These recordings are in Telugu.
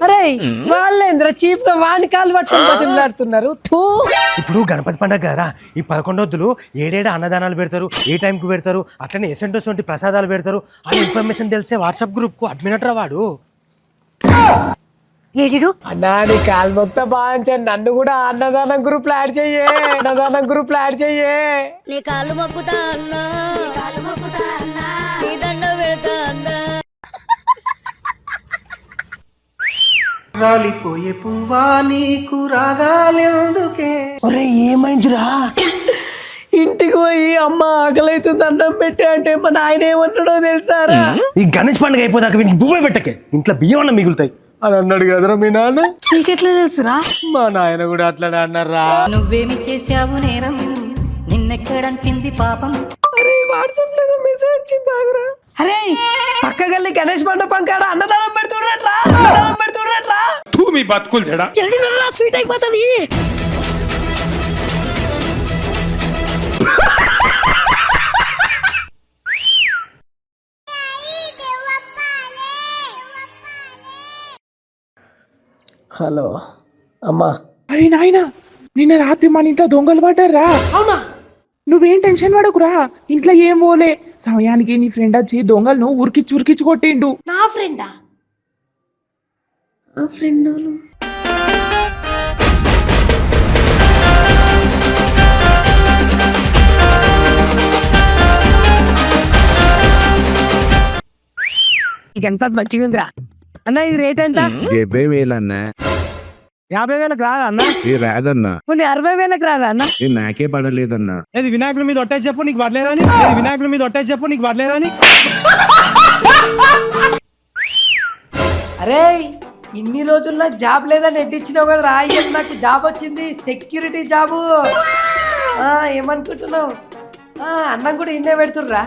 అరే వాళ్ళేంద్ర చీప్ గా వాని కాలు పట్టుకొని బతిమలాడుతున్నారు. ఇప్పుడు గణపతి పండుగ కదా, ఈ 11 రోజులు ఏడేడా అన్నదానాలు పెడతారు, ఏ టైంకి పెడతారు, అట్లనే ఎసెంటోస్ వంటి ప్రసాదాలు పెడతారు అని ఇన్ఫర్మేషన్ తెలిసే వాట్సాప్ గ్రూప్ కు అడ్మినట్రా వాడు. అన్నా నీ కాలు మొక్త బాగా నన్ను కూడా అన్నదానం గ్రూప్ లో యాడ్ చెయ్యే, అన్నదానం గ్రూప్ లో యాడ్ చెయ్యే. నీ కాళ్ళు మొక్కుతా అన్నా, నీ దండ పెడతా అన్నా. రాలిపోయే పువ్వా నీకు రాగాలెందుకే. ఒరే ఏమైందిరా? ఇంటికి పోయి అమ్మ ఆకలైతుంది అన్నం పెట్టే అంటే మా నాయన ఏమన్నాడో తెలుసారా? ఈ గణేష్ పండుగ అయిపోదాక వీనికి బువ్వే పెట్టకే, ఇంట్లో బియ్యం అన్న మిగులుతాయి అని అన్నాడు కదరా మీ నాన్న. నీకెట్లా తెలుసురా? మా నాయన కూడా అట్లానే అన్నారా. నువ్వేమి చేసావు నేరం, నిన్నెక్కడంటింది పాపం. అరే వాట్సాప్ లో మెసేజ్ వచ్చింది ఆగురా. అరే పక్క గల్లి గణేష్ మండపం కాడ అన్నదానం పెడుతున్నట్లా, అన్నదానం పెడుతున్నట్లా. మీ బతుకులు చెడా జల్దీ నడరా, స్వీట్ అయిపోతుంది. హలో అమ్మా. అరే నాయనా, నిన్న రాత్రి మన ఇంట్లో దొంగలు పడ్డారా. అవునా? నువ్వేం టెన్షన్ పడకురా, ఇంట్లో ఏం పోలే. సమయానికి నీ ఫ్రెండ్ వచ్చి దొంగలను ఉరికిచ్చి కొట్టిండు. నా ఫ్రెండా? ఆ ఫ్రెండ్ ఎంత మంచిగా ఉందిరా అన్న. ఇది రేట్ ఎంత? 70,000 అన్న. 50,000 రాదా అన్న? ఏ రాదన్నా, కొన్ని 60,000 రాదా అన్న? ఏ నాకే పడలేదన్నా. ఏది వినాయకుడి మీద ఒట్టే చెప్పు నీకు పడలేదని, వినాయకుడి మీద ఒట్టే చెప్పు నీకు పడలేదని. అరే ఇన్ని రోజుల్లో జాబ్ లేదని ఎడ్డిచ్చినావు కదా రా. నాకు జాబ్ వచ్చింది, సెక్యూరిటీ జాబు. ఏమనుకుంటున్నావు? అన్నం కూడా ఇన్నే పెడుతుర్రా.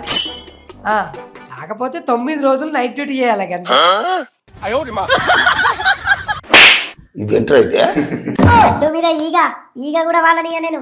కాకపోతే 9 రోజులు నైట్ డ్యూటీ చేయాలి కదా. అడ్డు మీద ఈగ కూడా వాళ్ళని నేను